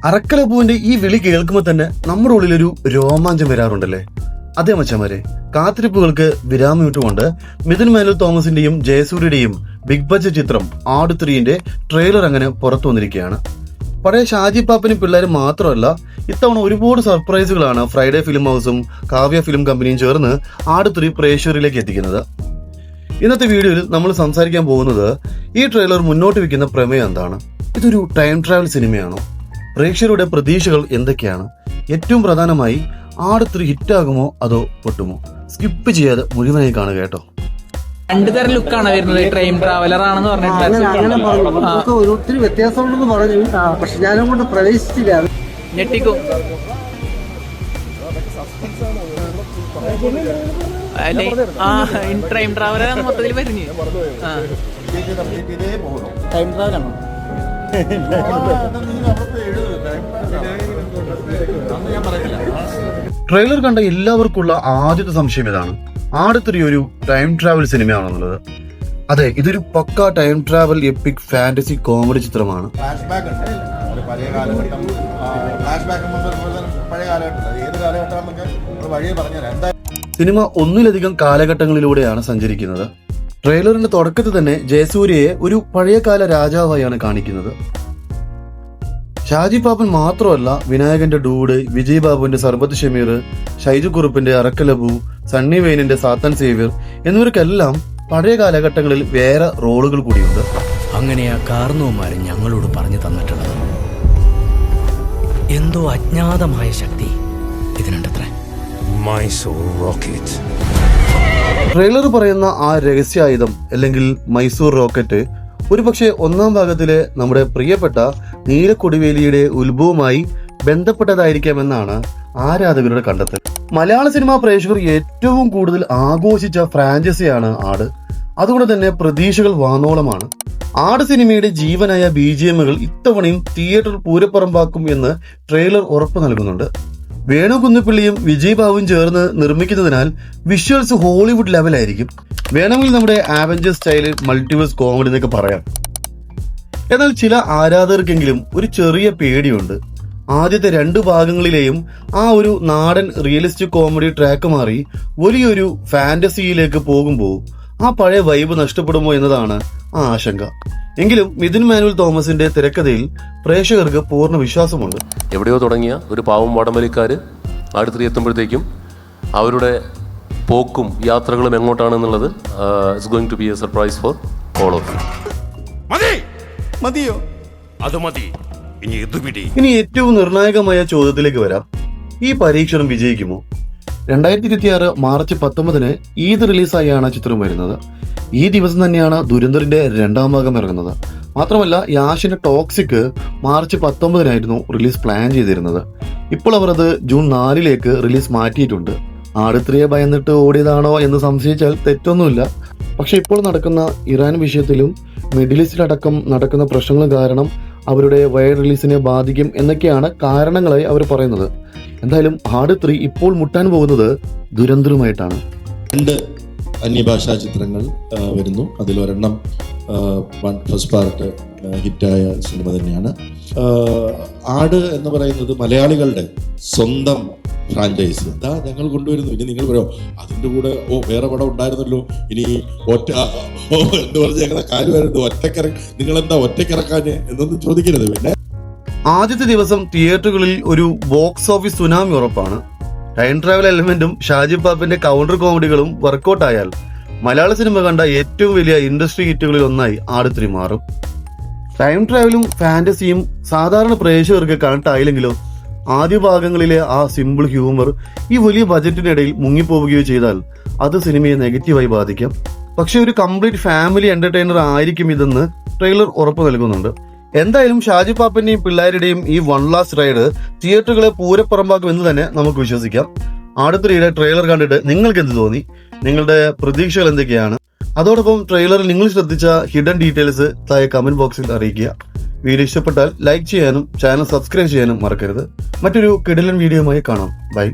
അറക്കലപ്പൂവിന്റെ ഈ വിളി കേൾക്കുമ്പോൾ തന്നെ നമ്മുടെ ഉള്ളിലൊരു രോമാഞ്ചം വരാറുണ്ടല്ലേ? അതേ മച്ചമാരെ, കാത്തിരിപ്പുകൾക്ക് വിരാമമിട്ടുകൊണ്ട് മിഥുൻ മാനുവൽ തോമസിന്റെയും ജയസൂര്യയുടെയും ബിഗ് ബഡ്ജറ്റ് ചിത്രം ആട് 3ന്റെ ട്രെയിലർ അങ്ങനെ പുറത്തു വന്നിരിക്കുകയാണ്. പഴയ ഷാജി പാപ്പനും പിള്ളേരും മാത്രമല്ല, ഇത്തവണ ഒരുപാട് സർപ്രൈസുകളാണ് ഫ്രൈഡേ ഫിലിം ഹൗസും കാവ്യ ഫിലിം കമ്പനിയും ചേർന്ന് ആട് 3 പ്രേക്ഷകരിലേക്ക് എത്തിക്കുന്നത്. ഇന്നത്തെ വീഡിയോയിൽ നമ്മൾ സംസാരിക്കാൻ പോകുന്നത് ഈ ട്രെയിലർ മുന്നോട്ട് വയ്ക്കുന്ന പ്രമേയം എന്താണ്? ഇതൊരു ടൈം ട്രാവൽ സിനിമയാണോ? പ്രേക്ഷകരുടെ പ്രതീക്ഷകൾ എന്തൊക്കെയാണ്? ഏറ്റവും പ്രധാനമായി ആട് 3 ഹിറ്റാകുമോ അതോ പൊട്ടുമോ? സ്കിപ്പ് ചെയ്യാതെ മുഴുവനായി കാണുക കേട്ടോ. രണ്ടു തരം ലുക്കാണ് വരുന്നത്. ട്രെയിൻ ട്രാവലർ ആണെന്ന് പറഞ്ഞിട്ട് ഒത്തിരി വ്യത്യാസമുണ്ടെന്ന് പറഞ്ഞു, പക്ഷെ ഞാനങ്ങോട്ട് പ്രവേശിച്ചില്ല. ഞെട്ടിക്കും. ട്രെയിൻ ട്രാവലർ മൊത്തത്തിൽ പറഞ്ഞു. ടൈം ട്രാവലാണോ? ട്രെയിലർ കണ്ട എല്ലാവർക്കുള്ള ആദ്യത്തെ സംശയം ഇതാണ്: ആട് 3 ഒരു ടൈം ട്രാവൽ സിനിമയാണെന്നുള്ളത്. അതെ, ഇതൊരു pakka time travel epic fantasy comedy ചിത്രമാണ്. സിനിമ ഒന്നിലധികം കാലഘട്ടങ്ങളിലൂടെയാണ് സഞ്ചരിക്കുന്നത്. ട്രെയിലറിന്റെ തുടക്കത്തിൽ തന്നെ ജയസൂര്യയെ ഒരു പഴയകാല രാജാവായാണ് കാണിക്കുന്നത്. ഷാജി പാപ്പൻ മാത്രമല്ല, വിനായകന്റെ ഡൂഡ്, വിജയ് ബാബുവിന്റെ സർബത്ത് ഷമീർ, ഷൈജു കുറുപ്പിന്റെ അറക്കലബു, സണ്ണി വെയിനിന്റെ സാത്തൻ സേവ്യർ എന്നിവർക്കെല്ലാം പഴയ കാലഘട്ടങ്ങളിൽ വേറെ റോളുകൾ കൂടിയുണ്ട്. അങ്ങനെയാ കാർന്നവന്മാര് ഞങ്ങളോട് പറഞ്ഞു തന്നിട്ടുള്ളത്. എന്തോ അജ്ഞാതമായ ശക്തി ഇതിനുണ്ടത്രേ. മൈസൂർ റോക്കറ്റ്. ട്രെയിലർ പറയുന്ന ആ രഹസ്യായുധം അല്ലെങ്കിൽ മൈസൂർ റോക്കറ്റ് ഒരുപക്ഷെ ഒന്നാം ഭാഗത്തിലെ നമ്മുടെ പ്രിയപ്പെട്ട നീലക്കൊടിവേലിയുടെ ഉത്ഭവവുമായി ബന്ധപ്പെട്ടതായിരിക്കാമെന്നാണ് ആരാധകരുടെ കണ്ടെത്തൽ. മലയാള സിനിമാ പ്രേക്ഷകർ ഏറ്റവും കൂടുതൽ ആഘോഷിച്ച ഫ്രാഞ്ചൈസിയാണ് ആട്. അതുകൊണ്ട് തന്നെ പ്രതീക്ഷകൾ വാനോളമാണ്. ആട് സിനിമയുടെ ജീവനായ BGMകൾ ഇത്തവണയും തിയേറ്റർ പൂരപ്പറമ്പാക്കും എന്ന് ട്രെയിലർ ഉറപ്പ് നൽകുന്നുണ്ട്. വേണു കുന്നിപ്പിള്ളിയും വിജയ് ബാബുവും ചേർന്ന് നിർമ്മിക്കുന്നതിനാൽ വിഷ്വൽസ് ഹോളിവുഡ് ലെവലായിരിക്കും. വേണമെങ്കിൽ നമ്മുടെ ആവഞ്ചേഴ്സ് സ്റ്റൈല് മൾട്ടിവേഴ്സ് കോമഡി എന്നൊക്കെ പറയാം. എന്നാൽ ചില ആരാധകർക്കെങ്കിലും ഒരു ചെറിയ പേടിയുണ്ട്. ആദ്യത്തെ 2 ഭാഗങ്ങളിലെയും ആ ഒരു നാടൻ റിയലിസ്റ്റിക് കോമഡി ട്രാക്ക് മാറി വലിയൊരു ഫാന്റസിയിലേക്ക് പോകുമ്പോൾ ആ പഴയ വൈബ് നഷ്ടപ്പെടുമോ എന്നതാണ് ആ ആശങ്ക. എങ്കിലും മിഥുൻ മാനുവൽ തോമസിന്റെ തിരക്കഥയിൽ പ്രേക്ഷകർക്ക് പൂർണ്ണ വിശ്വാസമുണ്ട്. എവിടെയോ തുടങ്ങിയ ഒരു പാവം വടംവലിക്കാർ ആട് 3 എത്തുമ്പോഴത്തേക്കും അവരുടെ പോക്കും യാത്രകളും എങ്ങോട്ടാണെന്നുള്ളത് it's going to be a surprise for all of you. മതിയോ? അത് മതി. ഇനി ഏറ്റവും നിർണായകമായ ചോദ്യത്തിലേക്ക് വരാം: ഈ പരീക്ഷണം വിജയിക്കുമോ? 2026 മാർച്ച് 19 ഈദ് റിലീസായാണ് ചിത്രം വരുന്നത്. ഈ ദിവസം തന്നെയാണ് ദുരന്തറിന്റെ 2ാം ഭാഗം ഇറങ്ങുന്നത്. മാത്രമല്ല, യാഷിന്റെ ടോക്സിക് മാർച്ച് 19 റിലീസ് പ്ലാൻ ചെയ്തിരുന്നത്. ഇപ്പോൾ അവർ അത് ജൂൺ 4 റിലീസ് മാറ്റിയിട്ടുണ്ട്. ആട് 3 ഭയന്നിട്ട് ഓടിയതാണോ എന്ന് സംശയിച്ചാൽ തെറ്റൊന്നുമില്ല. പക്ഷെ ഇപ്പോൾ നടക്കുന്ന ഇറാൻ വിഷയത്തിലും മിഡിൽ ഈസ്റ്റിലടക്കം നടക്കുന്ന പ്രശ്നങ്ങൾ കാരണം അവരുടെ വൈഡ് റിലീസിനെ ബാധിക്കും എന്നൊക്കെയാണ് കാരണങ്ങളായി അവർ പറയുന്നത്. എന്തായാലും ആട് 3 ഇപ്പോൾ മുട്ടാൻ പോകുന്നത് ദുരന്തറുമായിട്ടാണ്. 2 അന്യഭാഷാ ചിത്രങ്ങൾ വരുന്നു. അതിലൊരെണ്ണം ഫസ്റ്റ് പാർട്ട് ഹിറ്റായ സിനിമ തന്നെയാണ്. ആട് എന്ന് പറയുന്നത് മലയാളികളുടെ സ്വന്തം ഫ്രാഞ്ചൈസി. എന്താ ഞങ്ങൾ കൊണ്ടുവരുന്നു. ഇനി നിങ്ങൾ പറയോ അതിൻ്റെ കൂടെ വേറെ പടം ഉണ്ടായിരുന്നല്ലോ, ഇനി എന്ന് പറഞ്ഞ് ഞങ്ങളെ കാര്യമായിട്ട് നിങ്ങളെന്താ ഒറ്റക്കിറക്കാന് എന്നൊന്നും ചോദിക്കരുത്. പിന്നെ ആദ്യത്തെ ദിവസം തിയേറ്ററുകളിൽ ഒരു ബോക്സ് ഓഫീസ് സുനാമി ഉറപ്പാണ്. ടൈം ട്രാവൽ എലമെന്റും ഷാജി പാപ്പിന്റെ കൗണ്ടർ കോമഡികളും വർക്കൗട്ട് ആയാൽ മലയാള സിനിമ കണ്ട ഏറ്റവും വലിയ ഇൻഡസ്ട്രി ഹിറ്റുകളിൽ ഒന്നായി ആട് 3 മാറും. ടൈം ട്രാവലും ഫാന്റസിയും സാധാരണ പ്രേക്ഷകർക്ക് കണക്ട് ആയില്ലെങ്കിലോ ആദ്യ ഭാഗങ്ങളിലെ ആ സിമ്പിൾ ഹ്യൂമർ ഈ വലിയ ബജറ്റിനിടയിൽ മുങ്ങിപ്പോവുകയോ ചെയ്താൽ അത് സിനിമയെ നെഗറ്റീവായി ബാധിക്കാം. പക്ഷെ ഒരു കംപ്ലീറ്റ് ഫാമിലി എന്റർടൈനർ ആയിരിക്കും ഇതെന്ന് ട്രെയിലർ ഉറപ്പ് നൽകുന്നുണ്ട്. എന്തായാലും ഷാജി പാപ്പന്റെയും പിള്ളേരുടെയും ഈ വൺ ലാസ്റ്റ് റൈഡ് തിയേറ്ററുകളെ പൂരപ്പറമ്പാക്കും എന്ന് തന്നെ നമുക്ക് വിശ്വസിക്കാം. ആട് 3യുടെ ട്രെയിലർ കണ്ടിട്ട് നിങ്ങൾക്ക് എന്ത് തോന്നി? നിങ്ങളുടെ പ്രതീക്ഷകൾ എന്തൊക്കെയാണ്? അതോടൊപ്പം ട്രെയിലറിൽ നിങ്ങൾ ശ്രദ്ധിച്ച ഹിഡൻ ഡീറ്റെയിൽസ് താഴെ കമന്റ് ബോക്സിൽ അറിയിക്കുക. വീഡിയോ ഇഷ്ടപ്പെട്ടാൽ ലൈക്ക് ചെയ്യാനും ചാനൽ സബ്സ്ക്രൈബ് ചെയ്യാനും മറക്കരുത്. മറ്റൊരു കിടിലൻ വീഡിയോയുമായി കാണാം. ബൈ.